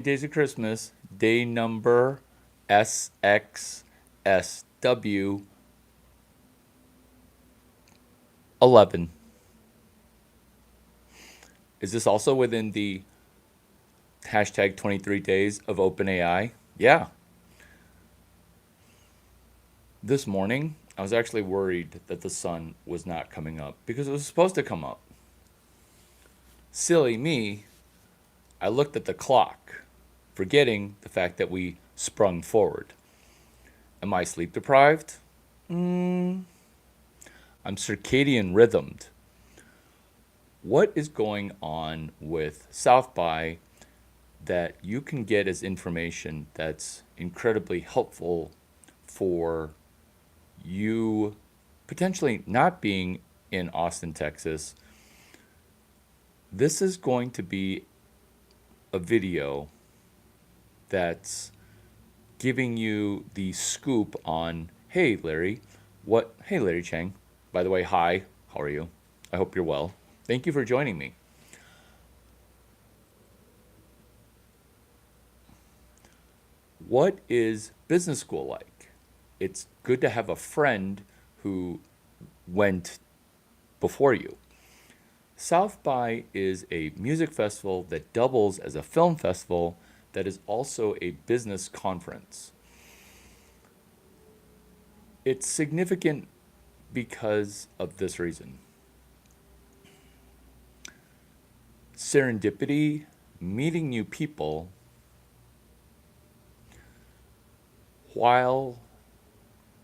Days of Christmas, day number SxSW 11. Is this also within the hashtag 23 days of OpenAI? Yeah. This morning, I was actually worried that the sun was not coming up because it was supposed to come up. Silly me, I looked at the clock, forgetting the fact that we sprung forward. Am I sleep deprived? I'm circadian rhythmed. What is going on with South by that you can get as information that's incredibly helpful for you potentially not being in Austin, Texas? This is going to be a video that's giving you the scoop on, hey Larry Chang, by the way, hi, how are you? I hope you're well. Thank you for joining me. What is business school like? It's good to have a friend who went before you. South by is a music festival that doubles as a film festival that is also a business conference. It's significant because of this reason. Serendipity, meeting new people, while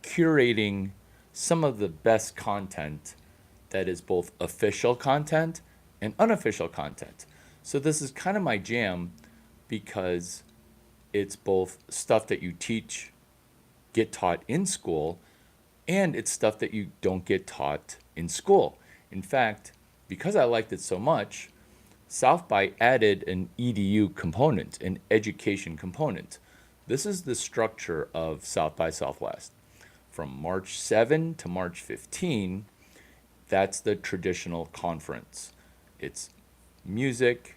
curating some of the best content that is both official content and unofficial content. So this is kind of my jam because it's both stuff that you get taught in school, and it's stuff that you don't get taught in school. In fact, because I liked it so much, South by added an EDU component, an education component. This is the structure of South by Southwest. From March 7 to March 15, that's the traditional conference. It's music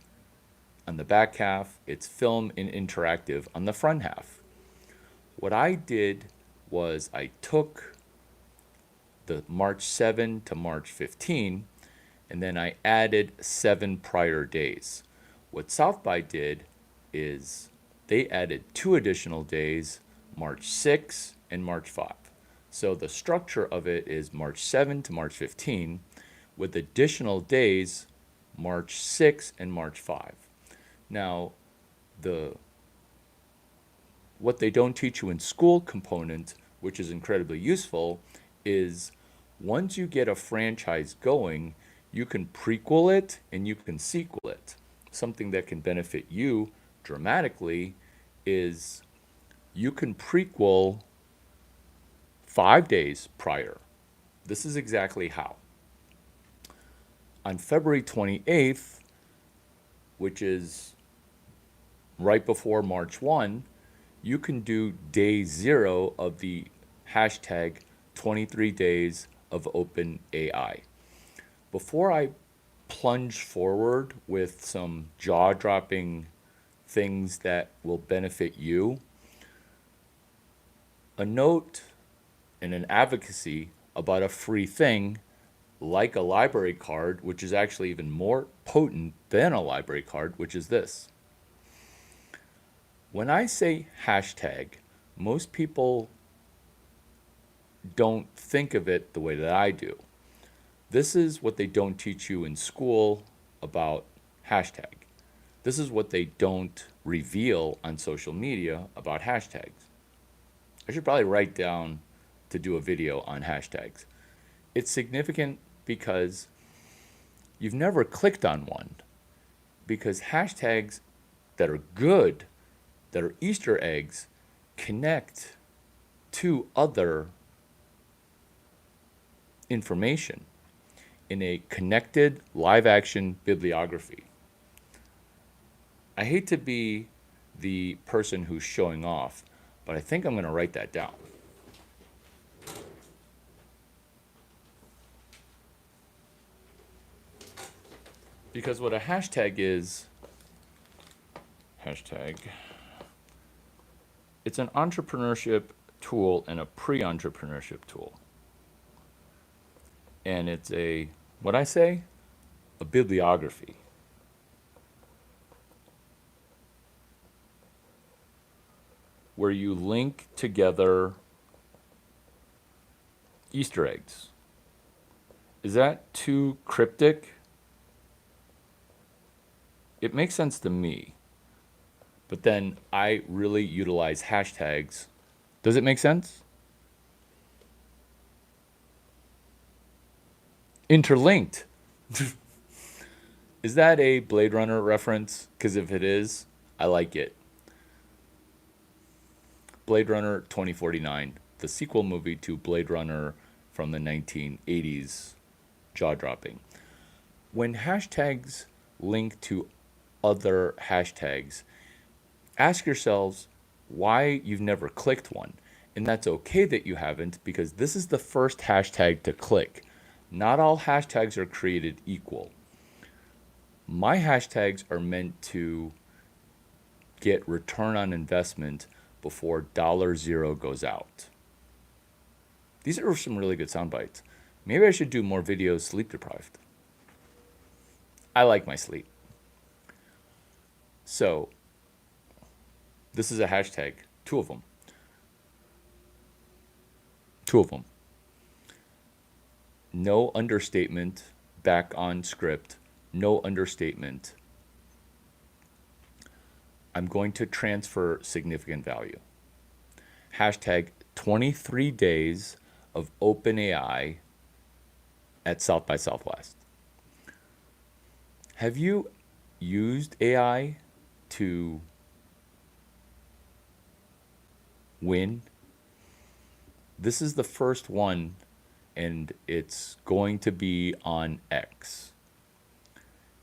on the back half, it's film and interactive on the front half. What I did was I took the March 7 to March 15, and then I added 7 prior days. What South by did is they added 2 additional days, March 6 and March 5. So the structure of it is March 7 to March 15, with additional days, March 6 and March 5. Now, what they don't teach you in school component, which is incredibly useful, is once you get a franchise going, you can prequel it and you can sequel it. Something that can benefit you dramatically is you can prequel 5 days prior. This is exactly how. On February 28th, which is right before March 1, you can do day 0 of the hashtag 23 days of OpenAI. Before I plunge forward with some jaw-dropping things that will benefit you, a note and an advocacy about a free thing like a library card, which is actually even more potent than a library card, which is this. When I say hashtag, most people don't think of it the way that I do. This is what they don't teach you in school about hashtag. This is what they don't reveal on social media about hashtags. I should probably write down to do a video on hashtags. It's significant because you've never clicked on one, because hashtags that are good, that are Easter eggs, connect to other information in a connected live action bibliography. I hate to be the person who's showing off, but I think I'm going to write that down. Because what a hashtag is hashtag. It's an entrepreneurship tool and a pre-entrepreneurship tool. And it's a, what I say? A bibliography. Where you link together Easter eggs. Is that too cryptic? It makes sense to me. But then I really utilize hashtags. Does it make sense? Interlinked. Is that a Blade Runner reference? Because if it is, I like it. Blade Runner 2049, the sequel movie to Blade Runner from the 1980s, jaw-dropping. When hashtags link to other hashtags, ask yourselves why you've never clicked one. And that's okay that you haven't, because this is the first hashtag to click. Not all hashtags are created equal. My hashtags are meant to get return on investment before $0 goes out. These are some really good sound bites. Maybe I should do more videos sleep deprived. I like my sleep. So, this is a hashtag. Two of them. No understatement. Back on script. No understatement. I'm going to transfer significant value. Hashtag 23 days of OpenAI at South by Southwest. Have you used AI to win? This is the first one, and it's going to be on X.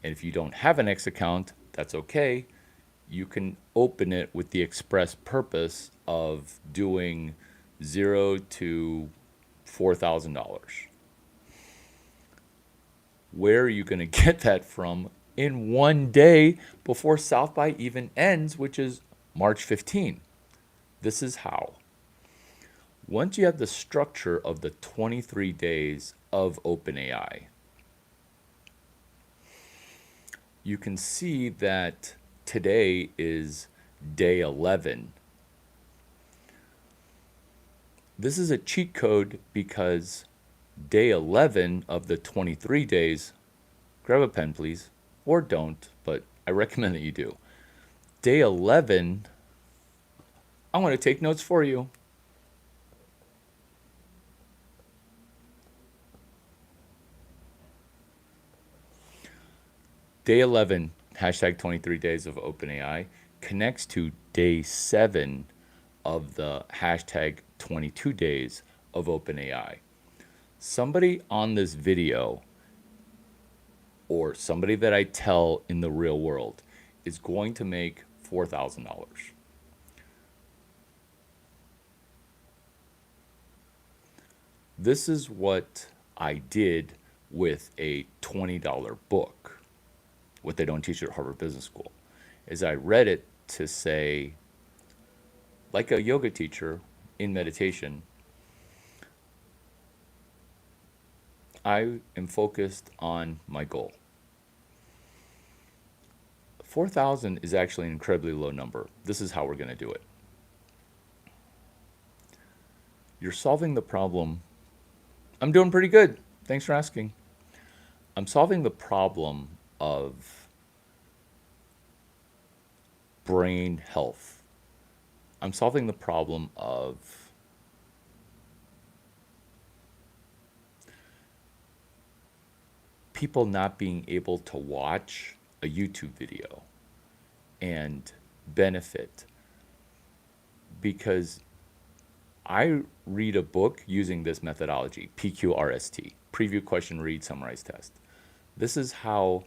And if you don't have an X account, that's okay. You can open it with the express purpose of doing $0 to $4,000. Where are you going to get that from in one day before South by even ends, which is March 15? This is how. Once you have the structure of the 23 days of OpenAI, you can see that today is day 11. This is a cheat code because day 11 of the 23 days, grab a pen please, or don't, but I recommend that you do. Day 11, I'm going to take notes for you. Day 11, hashtag 23 days of OpenAI, connects to day 7 of the hashtag 22 days of OpenAI. Somebody on this video, or somebody that I tell in the real world, is going to make $4,000. This is what I did with a $20 book. What they don't teach you at Harvard Business School is I read it to say, like a yoga teacher in meditation, I am focused on my goal. 4,000 is actually an incredibly low number. This is how we're going to do it. You're solving the problem. I'm doing pretty good. Thanks for asking. I'm solving the problem of brain health. I'm solving the problem of people not being able to watch a YouTube video and benefit, because I read a book using this methodology, PQRST, preview, question, read, summarize, test. This is how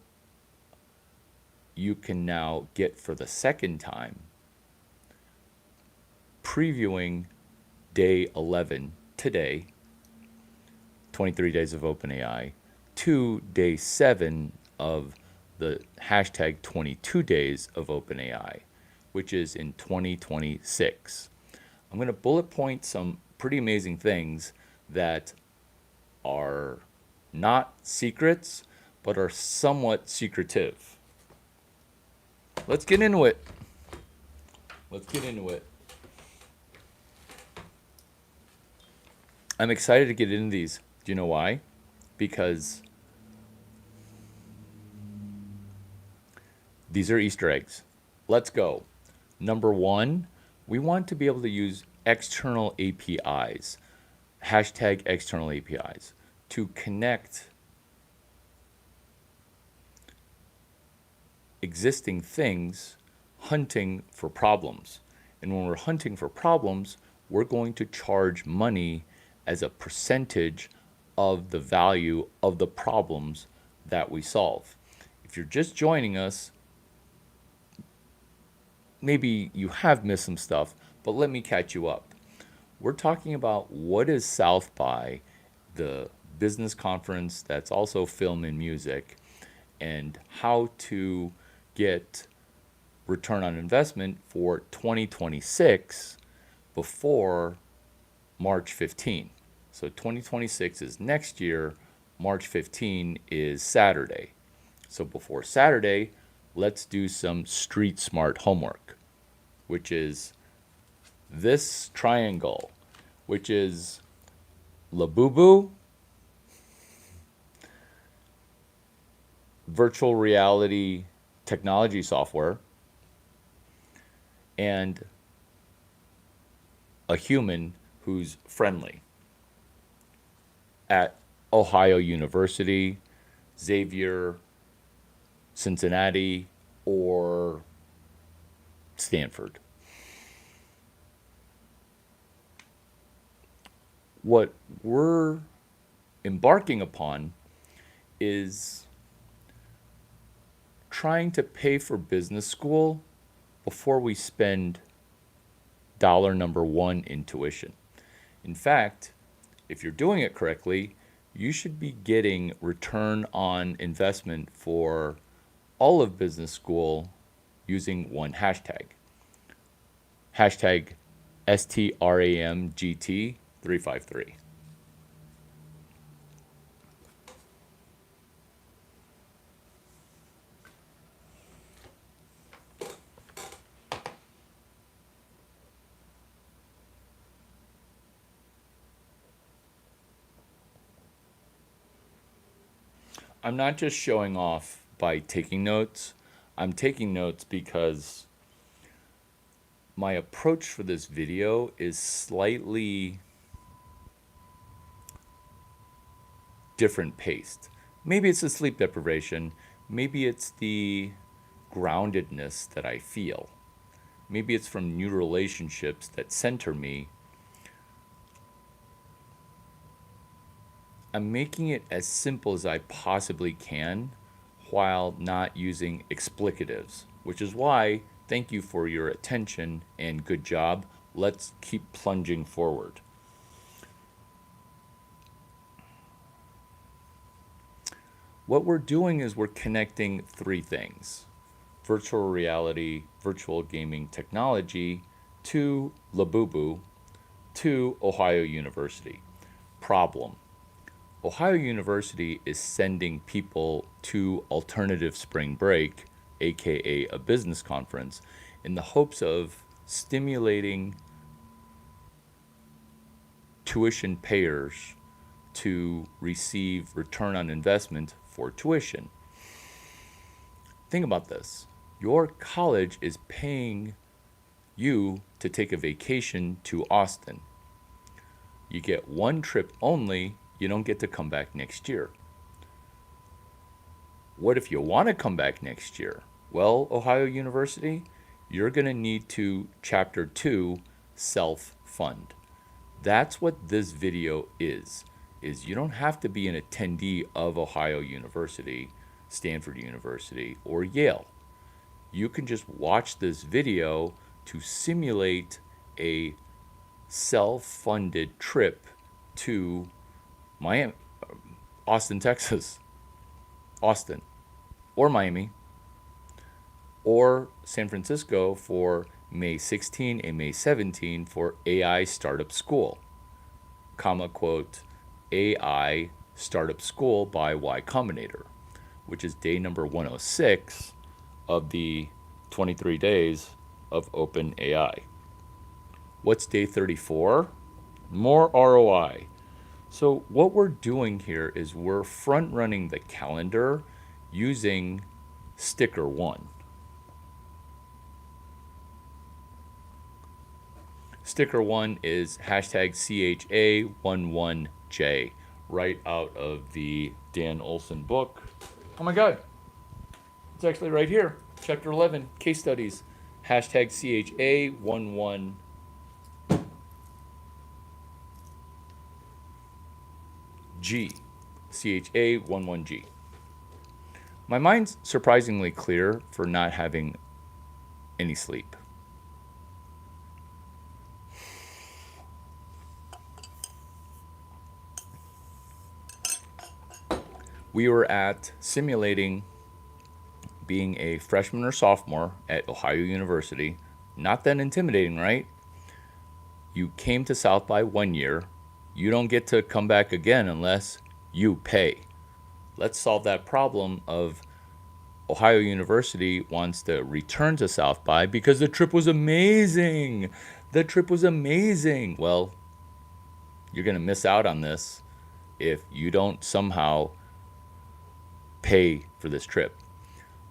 you can now get, for the second time, previewing day 11 today, 23 days of OpenAI, to day 7 of the hashtag 22 days of OpenAI. which is in 2026. I'm going to bullet point some pretty amazing things that are not secrets, but are somewhat secretive. Let's get into it. I'm excited to get into these. Do you know why? Because these are Easter eggs. Let's go. Number one, we want to be able to use external APIs, hashtag external APIs, to connect existing things hunting for problems. And when we're hunting for problems, we're going to charge money as a percentage of the value of the problems that we solve. If you're just joining us, maybe you have missed some stuff, but let me catch you up. We're talking about what is South by, the business conference that's also film and music, and how to get return on investment for 2026 before March 15. So 2026 is next year, March 15 is Saturday. So before Saturday, let's do some street smart homework, which is this triangle, which is Labubu, virtual reality technology software, and a human who's friendly at Ohio University, Xavier, Cincinnati, or Stanford. What we're embarking upon is trying to pay for business school before we spend dollar number one in tuition. In fact, if you're doing it correctly, you should be getting return on investment for all of business school using one hashtag. Hashtag STRAMGT353. I'm not just showing off by taking notes. I'm taking notes because my approach for this video is slightly different paced. Maybe it's the sleep deprivation. Maybe it's the groundedness that I feel. Maybe it's from new relationships that center me. I'm making it as simple as I possibly can while not using explicatives, which is why thank you for your attention and good job. Let's keep plunging forward. What we're doing is we're connecting three things: virtual reality, virtual gaming technology, to Labubu, to Ohio University. Problem: Ohio University is sending people to alternative spring break, aka a business conference, in the hopes of stimulating tuition payers to receive return on investment for tuition. Think about this. Your college is paying you to take a vacation to Austin. You get one trip only. You don't get to come back next year. What if you want to come back next year? Well, Ohio University, you're going to need to Chapter 2 self-fund. That's what this video is you don't have to be an attendee of Ohio University, Stanford University, or Yale. You can just watch this video to simulate a self-funded trip to Miami, Austin, Texas, Austin, or Miami, or San Francisco for May 16 and May 17 for AI Startup School, comma, quote, AI Startup School by Y Combinator, which is day number 106 of the 23 days of OpenAI. What's day 34? More ROI. So what we're doing here is we're front running the calendar using sticker 1. Sticker 1 is hashtag CHA11J, right out of the Dan Olson book. Oh my God, it's actually right here. Chapter 11, case studies, hashtag CHA11G. CHA11G. My mind's surprisingly clear for not having any sleep. We were at simulating being a freshman or sophomore at Ohio University. Not that intimidating, right? You came to South by 1 year. You don't get to come back again unless you pay. Let's solve that problem of Ohio University wants to return to South by because the trip was amazing. The trip was amazing. Well, you're going to miss out on this if you don't somehow pay for this trip.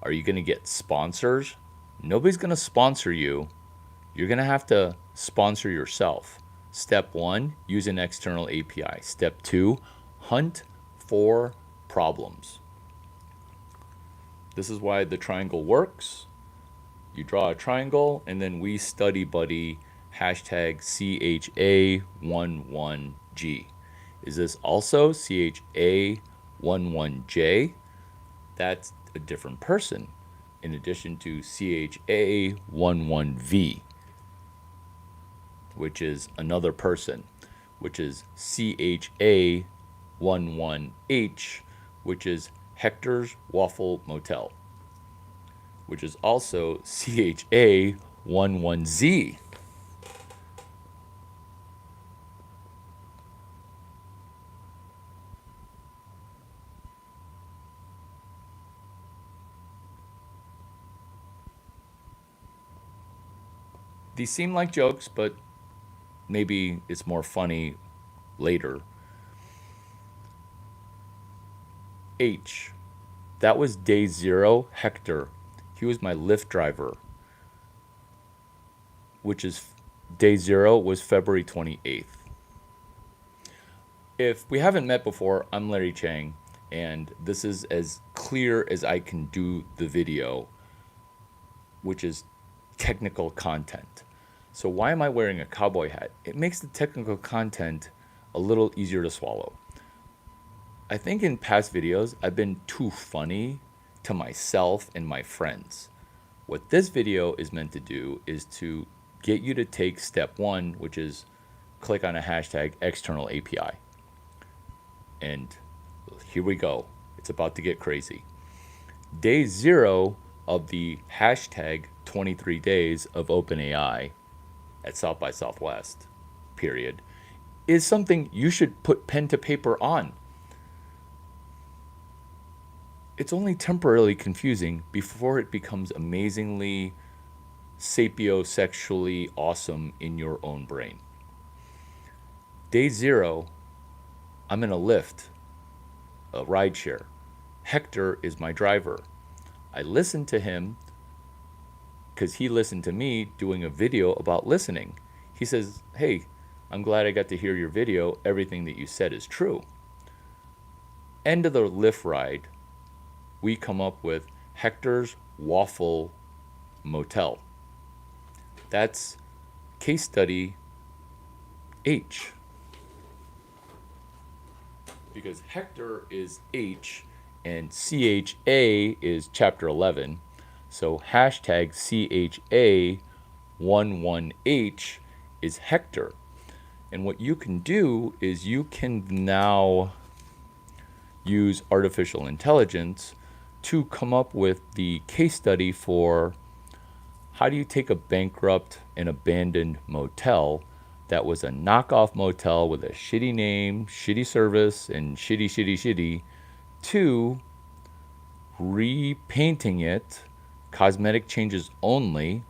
Are you going to get sponsors? Nobody's going to sponsor you. You're going to have to sponsor yourself. Step 1, use an external API. Step 2, hunt for problems. This is why the triangle works. You draw a triangle, and then we study buddy hashtag CHA11G. Is this also CHA11J? That's a different person, in addition to CHA11V, which is another person, which is CHA11H, which is Hector's Waffle Motel, which is also CHA11Z. These seem like jokes, but maybe it's more funny later. H, that was day 0. Hector, he was my Lyft driver, which is day 0 was February 28th. If we haven't met before, I'm Larry Chang, and this is as clear as I can do the video, which is technical content. So why am I wearing a cowboy hat? It makes the technical content a little easier to swallow. I think in past videos, I've been too funny to myself and my friends. What this video is meant to do is to get you to take step 1, which is click on a hashtag external API. And here we go. It's about to get crazy. Day 0 of the hashtag 23 days of OpenAI at South by Southwest, period, is something you should put pen to paper on. It's only temporarily confusing before it becomes amazingly sapiosexually awesome in your own brain. Day 0, I'm in a Lyft, a rideshare. Hector is my driver. I listen to him because he listened to me doing a video about listening. He says, hey, I'm glad I got to hear your video. Everything that you said is true. End of the Lyft ride, we come up with Hector's Waffle Motel. That's case study H. Because Hector is H and CHA is chapter 11. So hashtag CHA11H is Hector. And what you can do is you can now use artificial intelligence to come up with the case study for how do you take a bankrupt and abandoned motel that was a knockoff motel with a shitty name, shitty service, and shitty, to repainting it, cosmetic changes only,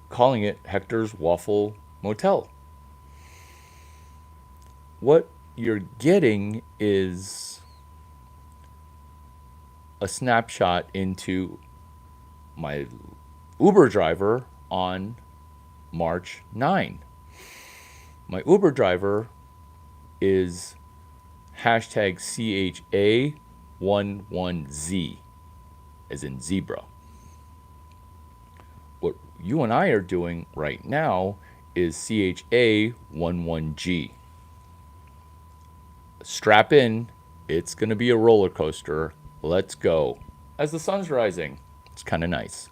calling it Hector's Waffle Motel. What you're getting is a snapshot into my Uber driver on March 9. My Uber driver is hashtag CHA11Z, as in zebra. What you and I are doing right now is CHA11G. Strap in, it's going to be a roller coaster. Let's go. As the sun's rising, it's kind of nice.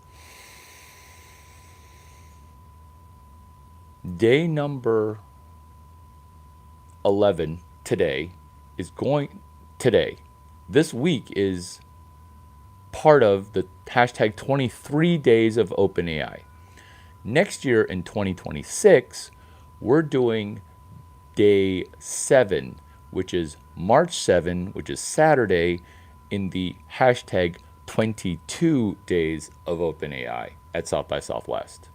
Day number 11 today is going today. This week is part of the hashtag 23 days of OpenAI. Next year in 2026, we're doing day 7, which is March 7, which is Saturday, in the hashtag 22 days of OpenAI at South by Southwest.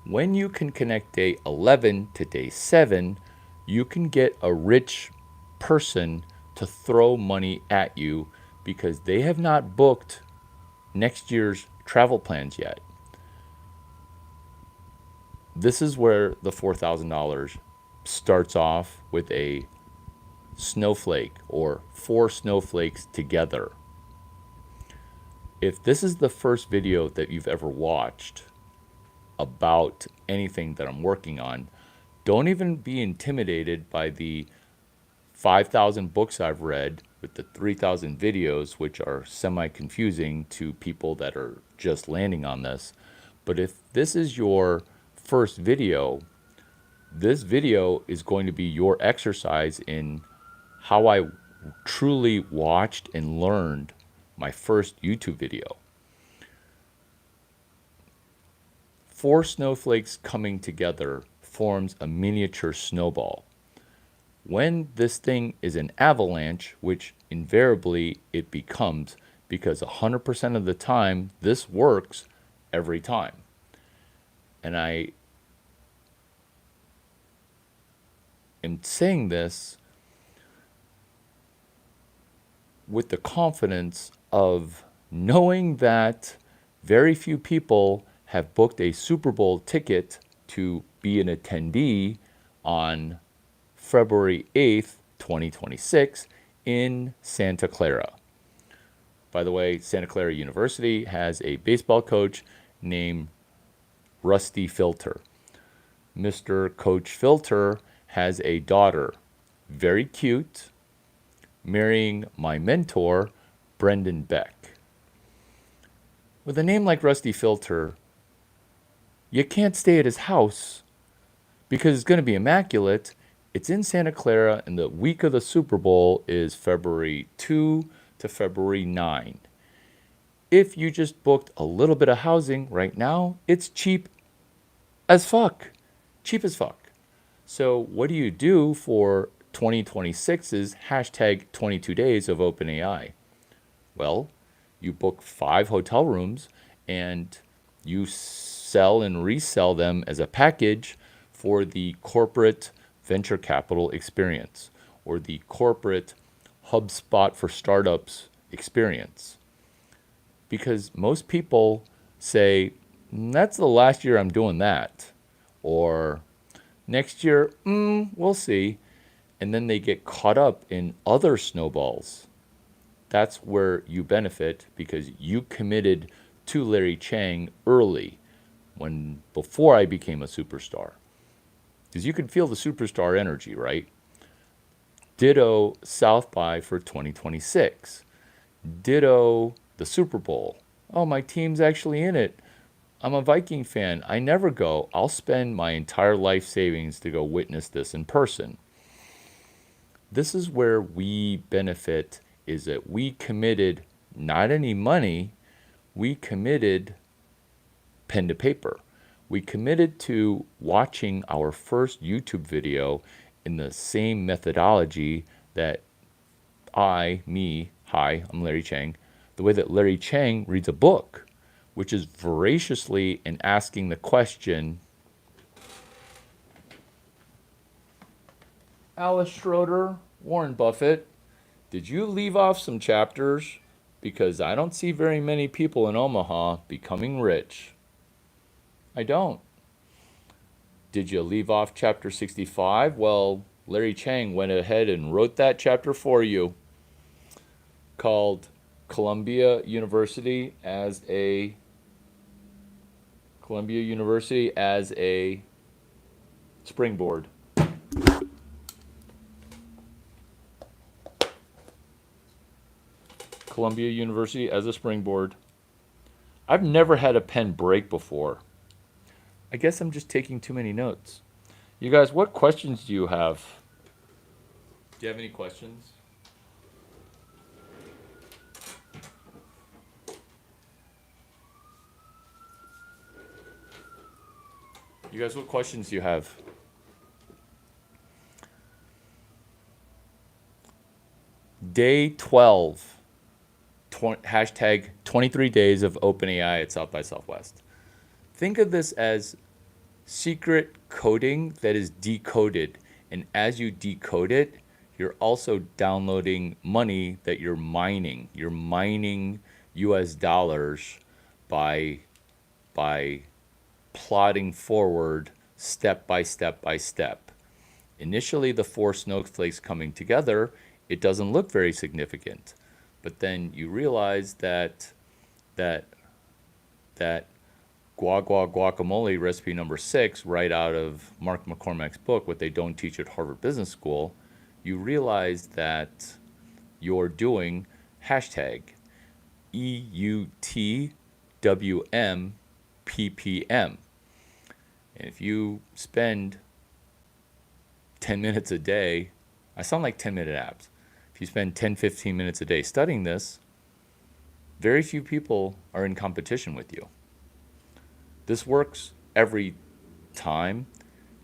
When you can connect day 11 to day 7, you can get a rich person to throw money at you because they have not booked next year's travel plans yet. This is where the $4,000 starts off with a snowflake or 4 snowflakes together. If this is the first video that you've ever watched about anything that I'm working on, don't even be intimidated by the 5,000 books I've read with the 3,000 videos, which are semi-confusing to people that are just landing on this. But if this is your first video, this video is going to be your exercise in how I truly watched and learned my first YouTube video. 4 snowflakes coming together forms a miniature snowball. When this thing is an avalanche, which invariably it becomes, because 100% of the time this works every time. And I am saying this with the confidence of knowing that very few people have booked a Super Bowl ticket to be an attendee on February 8th, 2026 in Santa Clara. By the way, Santa Clara University has a baseball coach named Rusty Filter. Mr. Coach Filter has a daughter, very cute, marrying my mentor, Brendan Beck. With a name like Rusty Filter, you can't stay at his house because it's going to be immaculate. It's in Santa Clara, and the week of the Super Bowl is February 2 to February 9. If you just booked a little bit of housing right now, it's cheap as fuck. Cheap as fuck. So what do you do for 2026's hashtag 22 days of OpenAI? Well, you book 5 hotel rooms and you sell and resell them as a package for the corporate venture capital experience or the corporate HubSpot for startups experience. Because most people say, that's the last year I'm doing that. Or next year, we'll see. And then they get caught up in other snowballs. That's where you benefit because you committed to Larry Chang early, before I became a superstar. Because you can feel the superstar energy, right? Ditto South by for 2026. Ditto the Super Bowl. Oh, my team's actually in it. I'm a Viking fan. I never go. I'll spend my entire life savings to go witness this in person. This is where we benefit is that we committed not any money, we committed pen to paper. We committed to watching our first YouTube video in the same methodology that hi, I'm Larry Chang, the way that Larry Chang reads a book, which is voraciously in asking the question, Alice Schroeder, Warren Buffett, did you leave off some chapters? Because I don't see very many people in Omaha becoming rich. I don't. Did you leave off chapter 65? Well, Larry Chang went ahead and wrote that chapter for you, called Columbia University as a springboard. Columbia University as a springboard. I've never had a pen break before. I guess I'm just taking too many notes. You guys, what questions do you have? Do you have any questions? You guys, what questions do you have? Day 12. Hashtag 23 days of OpenAI at South by Southwest. Think of this as secret coding that is decoded. And as you decode it, you're also downloading money that you're mining. You're mining US dollars by plotting forward step by step by step. Initially, the four snowflakes coming together, it doesn't look very significant. But then you realize that guacamole recipe number 6, right out of Mark McCormack's book, What They Don't Teach at Harvard Business School, you realize that you're doing hashtag EUTWMPPM. And if you spend 10 minutes a day, I sound like 10-minute apps. If you spend 10, 15 minutes a day studying this, very few people are in competition with you. This works every time,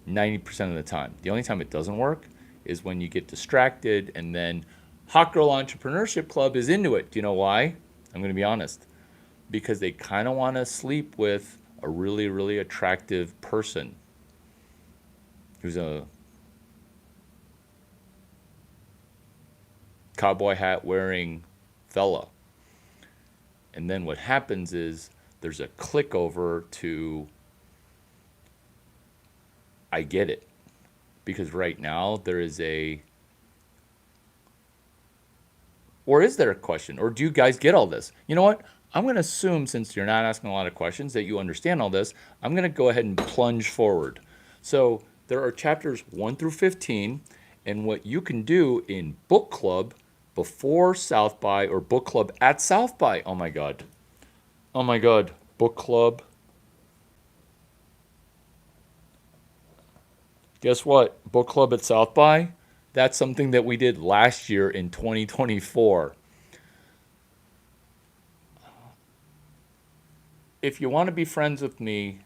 90% of the time. The only time it doesn't work is when you get distracted and then Hot Girl Entrepreneurship Club is into it. Do you know why? I'm going to be honest. Because they kind of want to sleep with a really, really attractive person who's a cowboy hat wearing fella. And then what happens is there's a click over to I get it. Because right now there is or is there a question? Or do you guys get all this? You know what? I'm going to assume, since you're not asking a lot of questions, that you understand all this. I'm going to go ahead and plunge forward. So there are chapters 1 through 15, and what you can do in book club before South by or book club at South by. Oh my God. Book club. Guess what? Book club at South by. That's something that we did last year in 2024. If you want to be friends with me,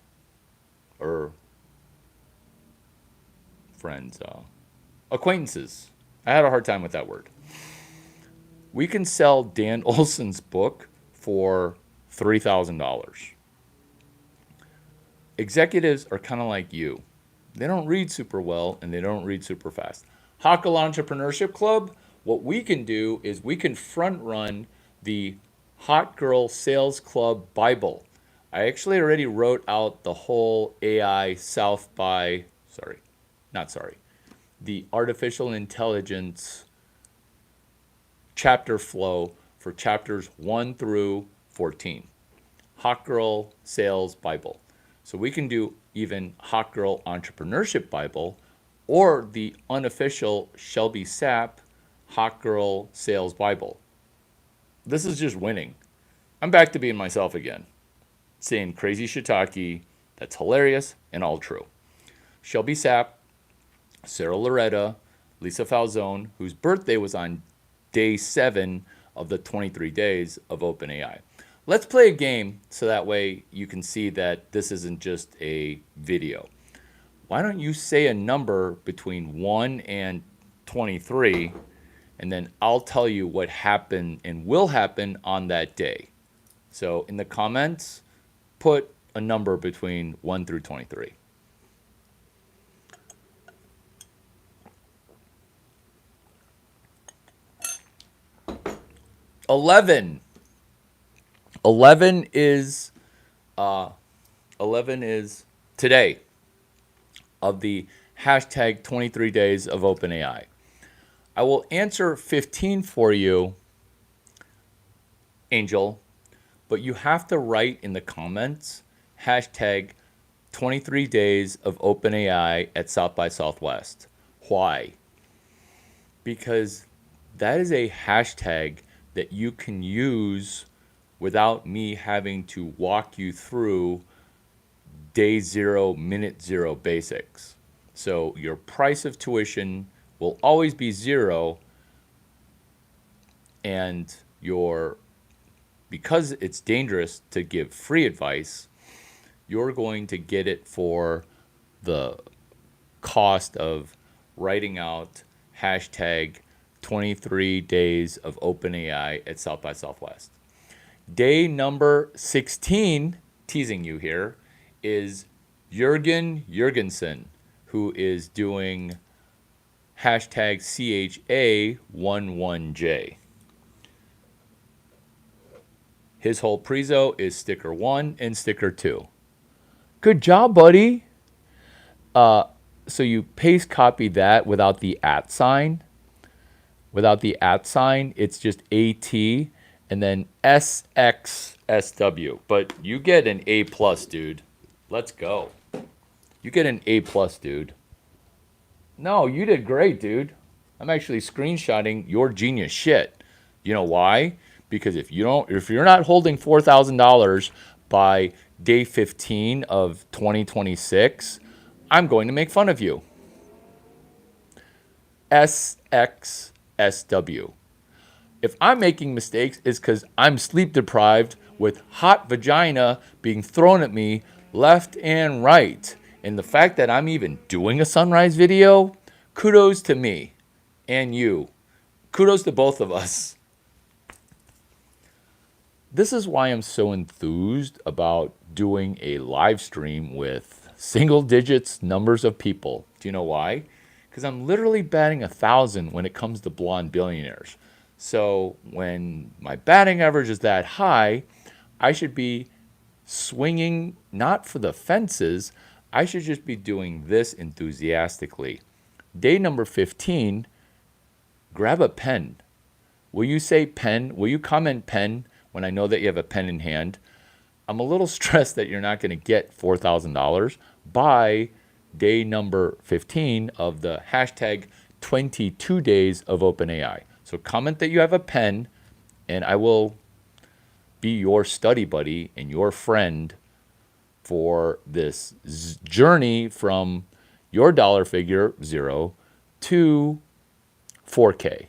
or friends, acquaintances. I had a hard time with that word. We can sell Dan Olson's book for $3,000. Executives are kind of like you. They don't read super well and they don't read super fast. Hockle Entrepreneurship Club, what we can do is we can front run the Hot Girl Sales Club Bible. I actually already wrote out the whole AI South by, the artificial intelligence chapter flow for chapters 1 through 14. Hot Girl Sales Bible. So we can do even Hot Girl Entrepreneurship Bible or the unofficial Shelby Sapp Hot Girl Sales Bible. This is just winning. I'm back to being myself again. Saying crazy shiitake that's hilarious and all true. Shelby Sapp, Sarah Loretta, Lisa Falzone, whose birthday was on day 7 of the 23 days of OpenAI. Let's play a game so that way you can see that this isn't just a video. Why don't you say a number between 1 and 23, and then I'll tell you what happened and will happen on that day. So in the comments, put a number between 1 through 23. $11. 11 is 11 is today of the hashtag 23 days of OpenAI. I will answer 15 for you, Angel, but you have to write in the comments hashtag 23 days of OpenAI at South by Southwest. Why? Because that is a hashtag that you can use without me having to walk you through day 0, minute 0 basics. So your price of tuition will always be 0, and because it's dangerous to give free advice, you're going to get it for the cost of writing out hashtag 23 days of OpenAI at South by Southwest. Day number 16, teasing you here, is Jürgen Jurgensen, who is doing hashtag CHA11J. His whole prezo is sticker 1 and sticker 2. Good job, buddy. So you paste copy that without the @ sign. Without the @ sign, it's just AT and then SxSW. But you get an A+, dude. Let's go. You get an A+, dude. No, you did great, dude. I'm actually screenshotting your genius shit. You know why? Because if you're not holding $4,000 by day 15 of 2026, I'm going to make fun of you. SxSW. If I'm making mistakes, it's because I'm sleep deprived with hot vagina being thrown at me left and right. And the fact that I'm even doing a sunrise video, kudos to me and you. Kudos to both of us. This is why I'm so enthused about doing a live stream with single digits numbers of people. Do you know why? Because I'm literally batting 1,000 when it comes to blonde billionaires. So when my batting average is that high, I should be swinging not for the fences. I should just be doing this enthusiastically. Day number 15, grab a pen. Will you say pen? Will you comment pen when I know that you have a pen in hand? I'm a little stressed that you're not going to get $4,000 by day number 15 of the hashtag 22 days of OpenAI. So comment that you have a pen, and I will be your study buddy and your friend for this journey from your dollar figure, 0, to 4K.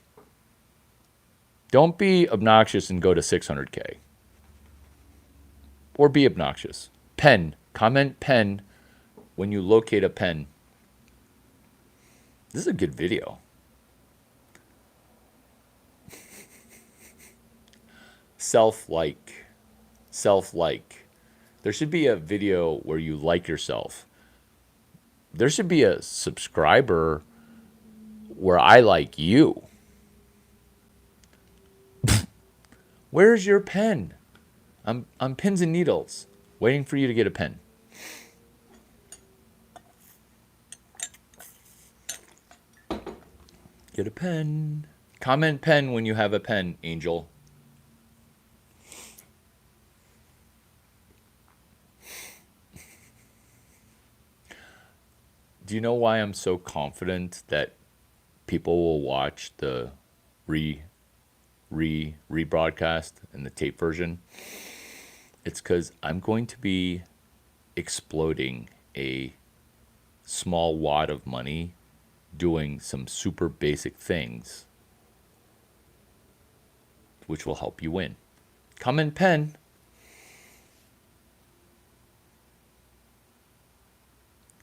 Don't be obnoxious and go to 600K. Or be obnoxious. Pen. Comment pen when you locate a pen. This is a good video. Self-like. Self-like. There should be a video where you like yourself. There should be a subscriber where I like you. Where's your pen? I'm pins and needles, waiting for you to get a pen. Get a pen. Comment pen when you have a pen, Angel. Do you know why I'm so confident that people will watch the rebroadcast and the tape version? It's because I'm going to be exploding a small wad of money doing some super basic things. which will help you win. Come in pen.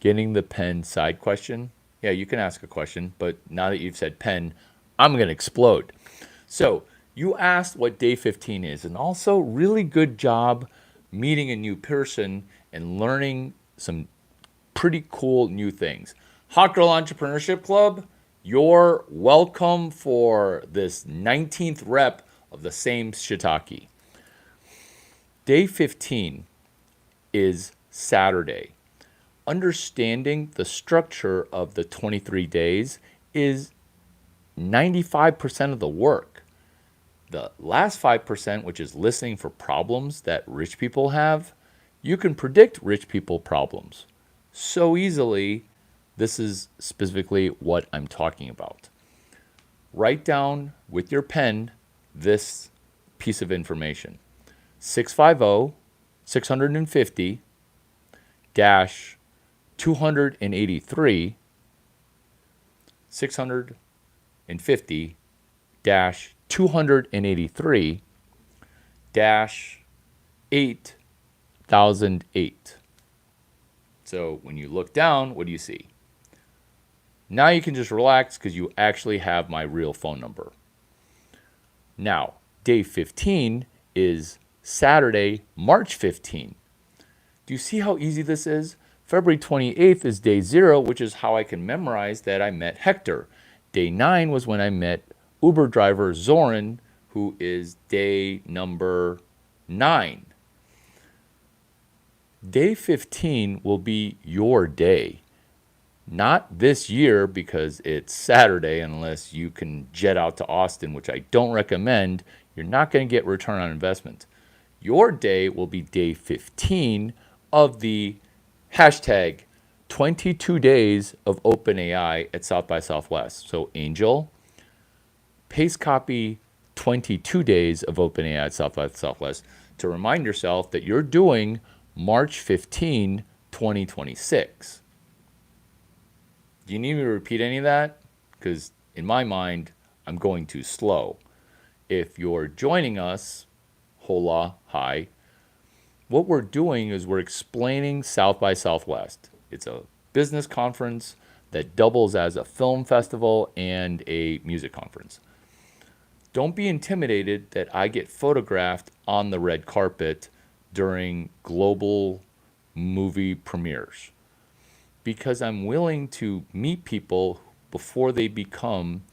Getting the pen side question. Yeah, you can ask a question, but now that you've said pen, I'm going to explode. So you asked what day 15 is, and also really good job meeting a new person and learning some pretty cool new things. Hot Girl Entrepreneurship Club, you're welcome for this 19th rep of the same shiitake. Day 15 is Saturday. Understanding the structure of the 23 days is 95% of the work. The last 5%, which is listening for problems that rich people have, you can predict rich people problems so easily. This is specifically what I'm talking about. Write down with your pen this piece of information. 650 650 dash 283 650 dash 283 dash 8008. So when you look down, what do you see? Now you can just relax because you actually have my real phone number. Now, day 15 is Saturday, March 15. Do you see how easy this is? February 28th is day 0, which is how I can memorize that I met Hector. Day 9 was when I met Uber driver Zoran, who is day number 9. Day 15 will be your day. Not this year because it's Saturday, unless you can jet out to Austin, which I don't recommend. You're not going to get return on investment. Your day will be day 15 of the hashtag 22 days of OpenAI at South by Southwest. So Angel, paste copy 22 days of OpenAI at South by Southwest to remind yourself that you're doing March 15, 2026. Do you need me to repeat any of that? Because in my mind, I'm going too slow. If you're joining us, hola, hi, what we're doing is we're explaining South by Southwest. It's a business conference that doubles as a film festival and a music conference. Don't be intimidated that I get photographed on the red carpet during global movie premieres, because I'm willing to meet people before they become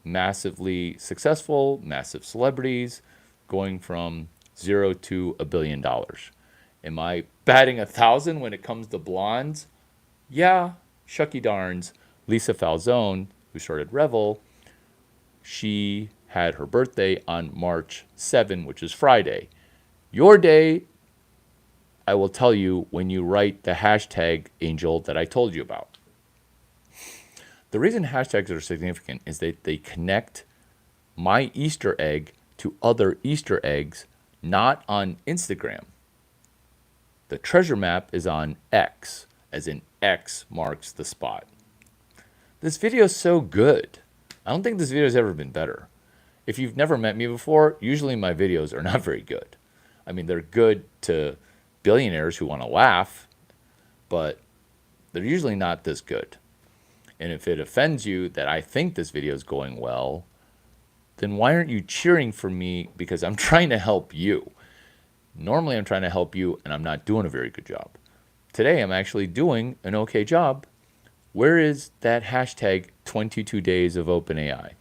massively successful, massive celebrities, going from 0 to $1 billion. Am I batting 1,000 when it comes to blondes? Yeah, shucky darns. Lisa Falzone, who started Revel, she had her birthday on March 7, which is Friday. Your day, I will tell you when you write the hashtag, Angel, that I told you about. The reason hashtags are significant is that they connect my Easter egg to other Easter eggs, not on Instagram. The treasure map is on X, as in X marks the spot. This video is so good. I don't think this video has ever been better. If you've never met me before, usually my videos are not very good. I mean, they're good to billionaires who want to laugh, but they're usually not this good. And if it offends you that I think this video is going well, then why aren't you cheering for me? Because I'm trying to help you. Normally I'm trying to help you and I'm not doing a very good job. Today I'm actually doing an okay job. Where is that hashtag 22 days of OpenAI?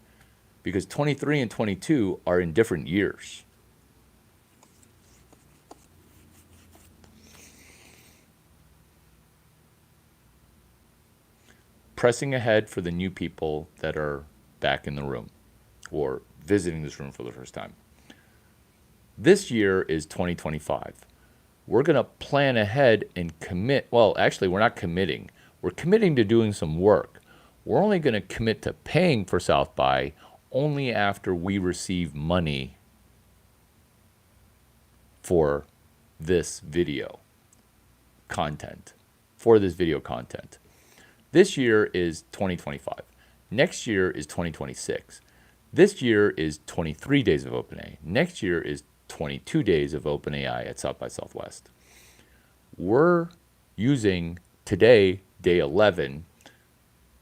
Because 23 and 22 are in different years. Pressing ahead for the new people that are back in the room or visiting this room for the first time. This year is 2025. We're going to plan ahead and commit. Well, actually, we're not committing. We're committing to doing some work. We're only going to commit to paying for South by only after we receive money for this video content. This year is 2025. Next year is 2026. This year is 23 days of OpenAI. Next year is 22 days of OpenAI at South by Southwest. We're using today, day 11,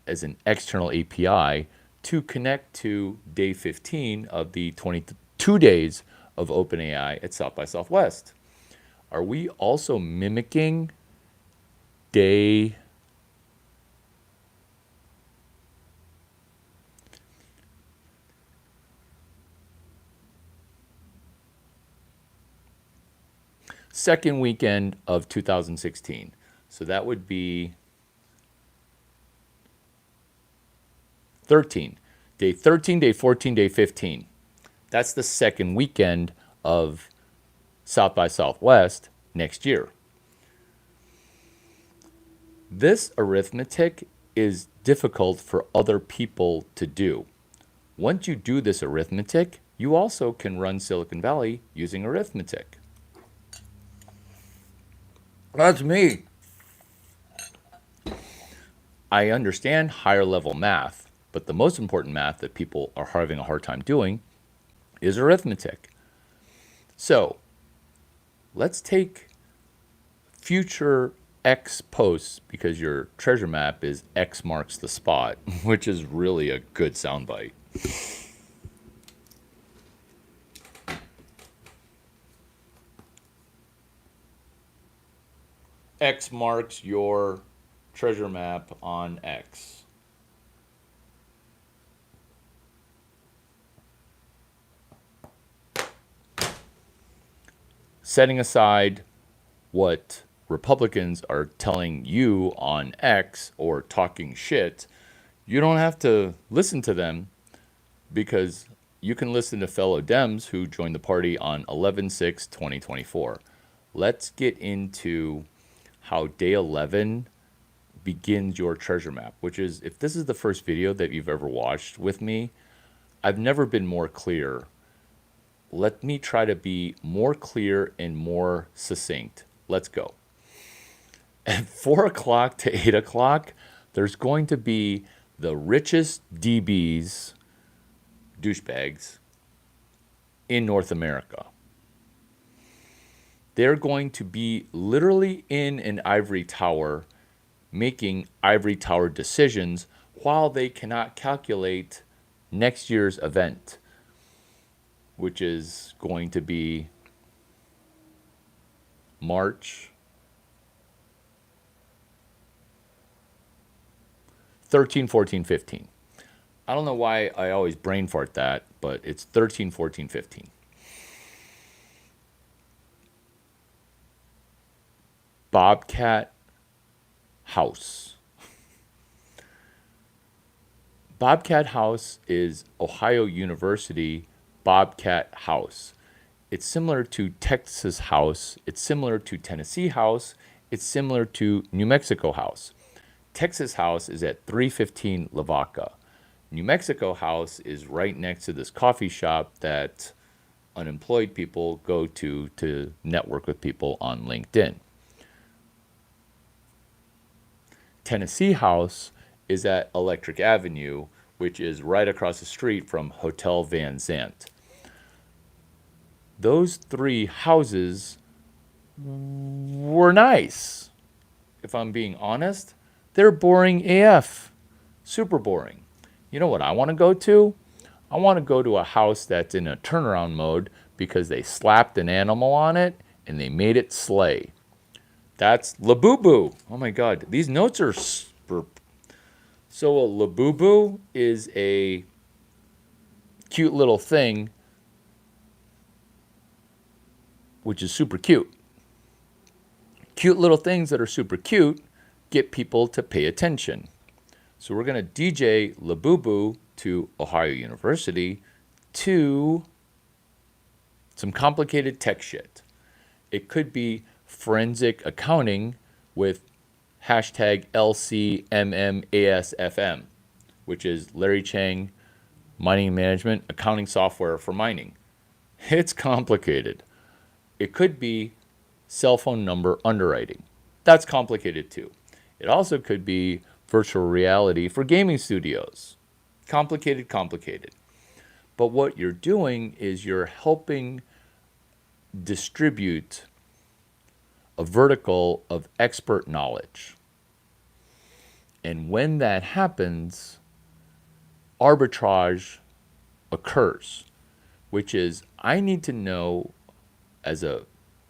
as an external API to connect to day 15 of the 22 days of OpenAI at South by Southwest. Are we also mimicking day second weekend of 2016? So that would be 13. Day 13, day 14, day 15. That's the second weekend of South by Southwest next year. This arithmetic is difficult for other people to do. Once you do this arithmetic, you also can run Silicon Valley using arithmetic. That's me. I understand higher level math, but the most important math that people are having a hard time doing is arithmetic. So let's take future X posts, because your treasure map is X marks the spot, which is really a good soundbite. X marks your treasure map on X. Setting aside what Republicans are telling you on X or talking shit, you don't have to listen to them, because you can listen to fellow Dems who joined the party on 11/6/2024. Let's get into how day 11 begins your treasure map, which is, if this is the first video that you've ever watched with me, I've never been more clear. Let me try to be more clear and more succinct. Let's go. At 4 o'clock to 8 o'clock, there's going to be the richest DBs, douchebags, in North America. They're going to be literally in an ivory tower making ivory tower decisions while they cannot calculate next year's event, which is going to be March 13, 14, 15. I don't know why I always brain fart that, but it's 13, 14, 15. Bobcat House. Bobcat House is Ohio University Bobcat House. It's similar to Texas House. It's similar to Tennessee House. It's similar to New Mexico House. Texas House is at 315 Lavaca. New Mexico House is right next to this coffee shop that unemployed people go to network with people on LinkedIn. Tennessee House is at Electric Avenue, which is right across the street from Hotel Van Zant. Those three houses were nice. If I'm being honest, they're boring AF. Super boring. You know what I want to go to? I want to go to a house that's in a turnaround mode because they slapped an animal on it and they made it slay. That's Labubu. Oh my God, these notes are super. So a Labubu is a cute little thing, which is super cute. Cute little things that are super cute get people to pay attention. So we're going to DJ Labubu to Ohio University to some complicated tech shit. It could be forensic accounting with hashtag LCMMASFM, which is Larry Chang Mining Management Accounting Software for Mining. It's complicated. It could be cell phone number underwriting. That's complicated too. It also could be virtual reality for gaming studios. Complicated. But what you're doing is you're helping distribute a vertical of expert knowledge. And when that happens, arbitrage occurs, which is I need to know as a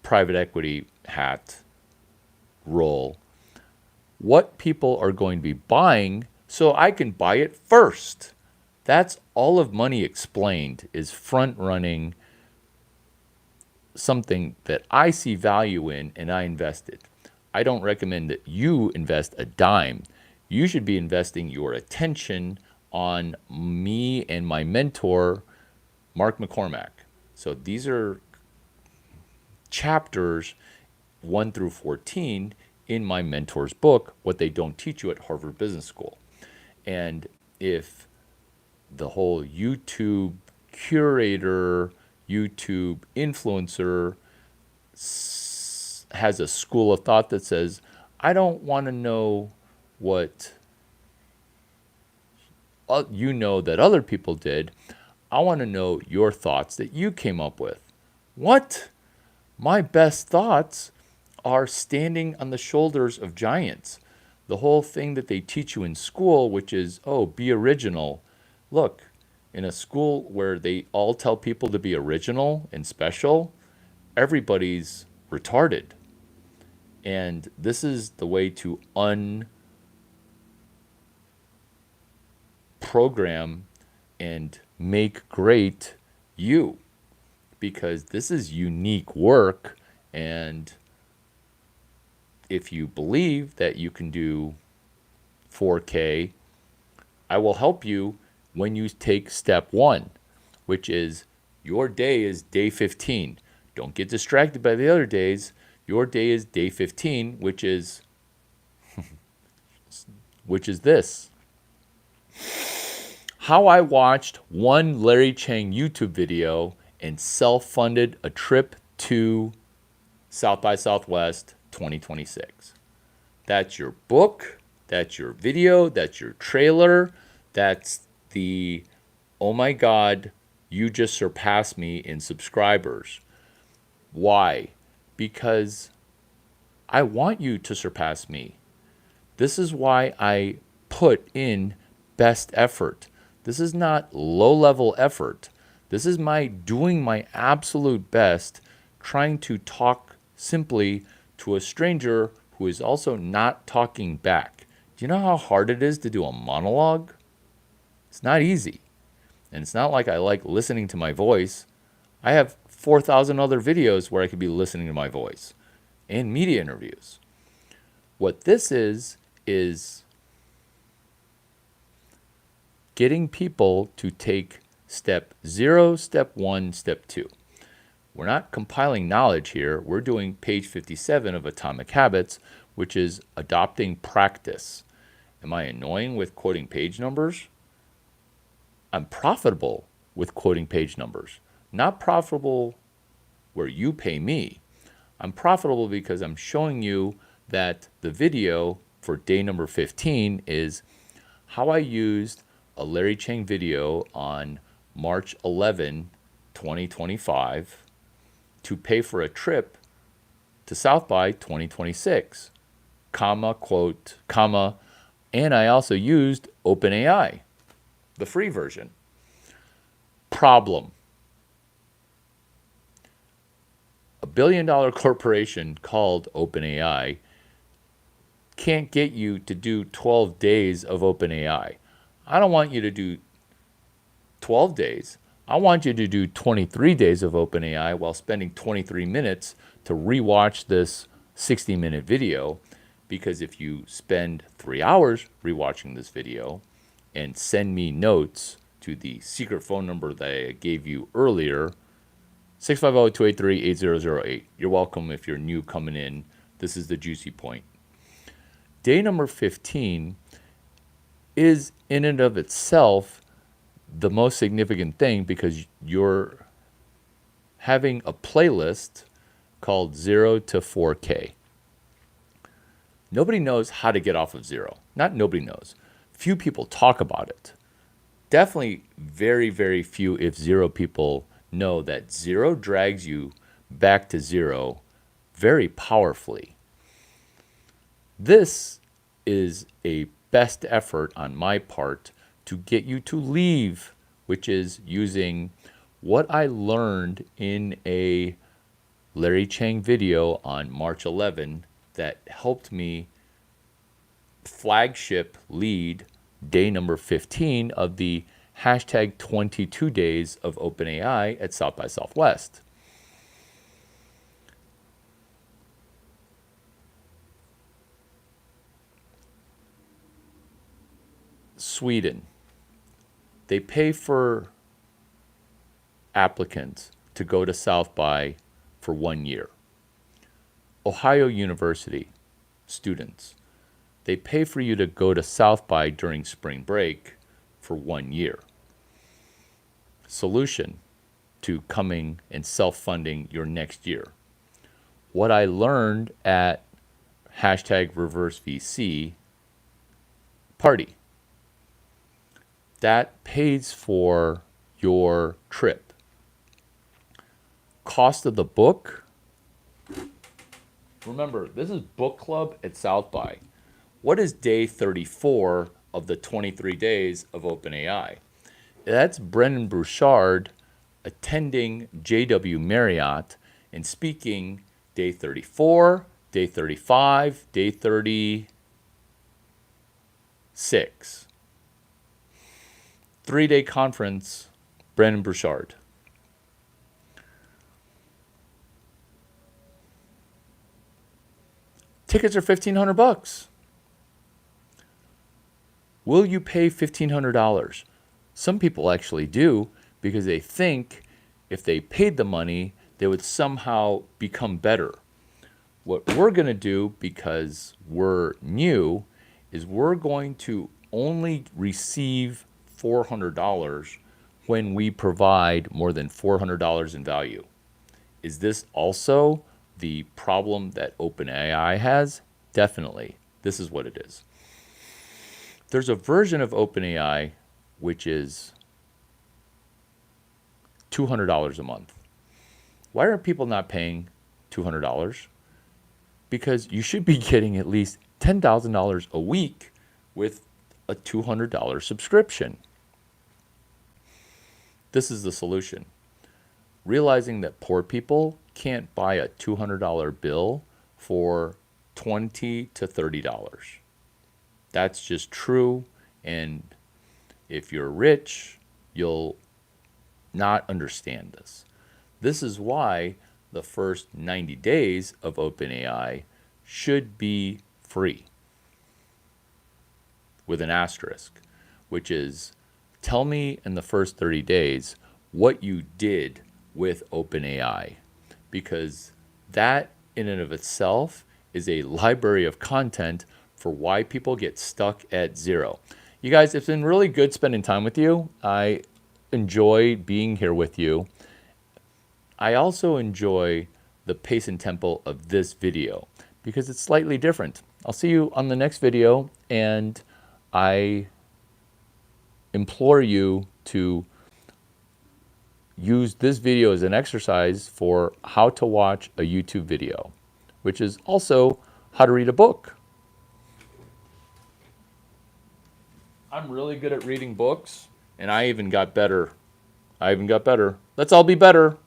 private equity hat role what people are going to be buying so I can buy it first. That's all of Money Explained, is front running something that I see value in and I invested. I don't recommend that you invest a dime. You should be investing your attention on me and my mentor, Mark McCormack. So these are chapters 1 through 14 in my mentor's book, What They Don't Teach You at Harvard Business School. And if the whole YouTube curator, YouTube influencer has a school of thought that says, I don't want to know what you know that other people did. I want to know your thoughts that you came up with. What? My best thoughts are standing on the shoulders of giants. The whole thing that they teach you in school, which is, oh, be original. Look, in a school where they all tell people to be original and special, everybody's retarded. And this is the way to unprogram and make great you, because this is unique work. And if you believe that you can do 4K, I will help you when you take step 1, which is your day is day 15. Don't get distracted by the other days. Your day is day 15, which is this. How I watched one Larry Chang YouTube video and self-funded a trip to South by Southwest 2026. That's your book, that's your video, that's your trailer, that's the, oh my God, you just surpassed me in subscribers. Why? Because I want you to surpass me. This is why I put in best effort. This is not low-level effort. This is my doing my absolute best, trying to talk simply to a stranger who is also not talking back. Do you know how hard it is to do a monologue? It's not easy. And it's not like I like listening to my voice. I have 4,000 other videos where I could be listening to my voice and media interviews. What this is getting people to take step 0, step 1, step 2. We're not compiling knowledge here. We're doing page 57 of Atomic Habits, which is adopting practice. Am I annoying with quoting page numbers? I'm profitable with quoting page numbers. Not profitable where you pay me. I'm profitable because I'm showing you that the video for day number 15 is how I used a Larry Chang video on March 11, 2025 to pay for a trip to South by 2026, comma, quote, comma, and I also used OpenAI, the free version. Problem. A billion-dollar corporation called OpenAI can't get you to do 12 days of OpenAI. I don't want you to do 12 days. I want you to do 23 days of OpenAI while spending 23 minutes to rewatch this 60-minute video, because if you spend 3 hours rewatching this video and send me notes to the secret phone number that I gave you earlier, 650-283-8008. You're welcome if you're new coming in. This is the juicy point. Day number 15 is in and of itself the most significant thing, because you're having a playlist called 0 to 4K. Nobody knows how to get off of 0. Not nobody knows. Few people talk about it. definitely very, very few, if zero, people know that zero drags you back to zero very powerfully. This is a best effort on my part to get you to leave, which is using what I learned in a Larry Chang video on March 11 that helped me flagship lead day number 15 of the hashtag 22 days of OpenAI at South by Southwest. Sweden, they pay for applicants to go to South by for 1 year. Ohio University students, they pay for you to go to South by during spring break for 1 year. Solution to coming and self-funding your next year. What I learned at hashtag reverse VC party, that pays for your trip. Cost of the book, remember, this is book club at South by. What is day 34 of the 23 days of OpenAI? That's Brendan Bouchard attending JW Marriott and speaking day 34, day 35, day 36. 3-day conference, Brendan Bouchard. Tickets are $1,500. Will you pay $1,500? Some people actually do because they think if they paid the money, they would somehow become better. What we're going to do, because we're new, is we're going to only receive $400 when we provide more than $400 in value. Is this also the problem that OpenAI has? Definitely. This is what it is. There's a version of OpenAI which is $200 a month. Why are people not paying $200? Because you should be getting at least $10,000 a week with a $200 subscription. This is the solution. Realizing that poor people can't buy a $200 bill for $20 to $30. That's just true, and if you're rich, you'll not understand this. This is why the first 90 days of OpenAI should be free, with an asterisk, which is, tell me in the first 30 days what you did with OpenAI, because that in and of itself is a library of content for why people get stuck at zero. You guys, it's been really good spending time with you. I enjoy being here with you. I also enjoy the pace and tempo of this video because it's slightly different. I'll see you on the next video, and I implore you to use this video as an exercise for how to watch a YouTube video, which is also how to read a book. I'm really good at reading books, and I even got better. Let's all be better.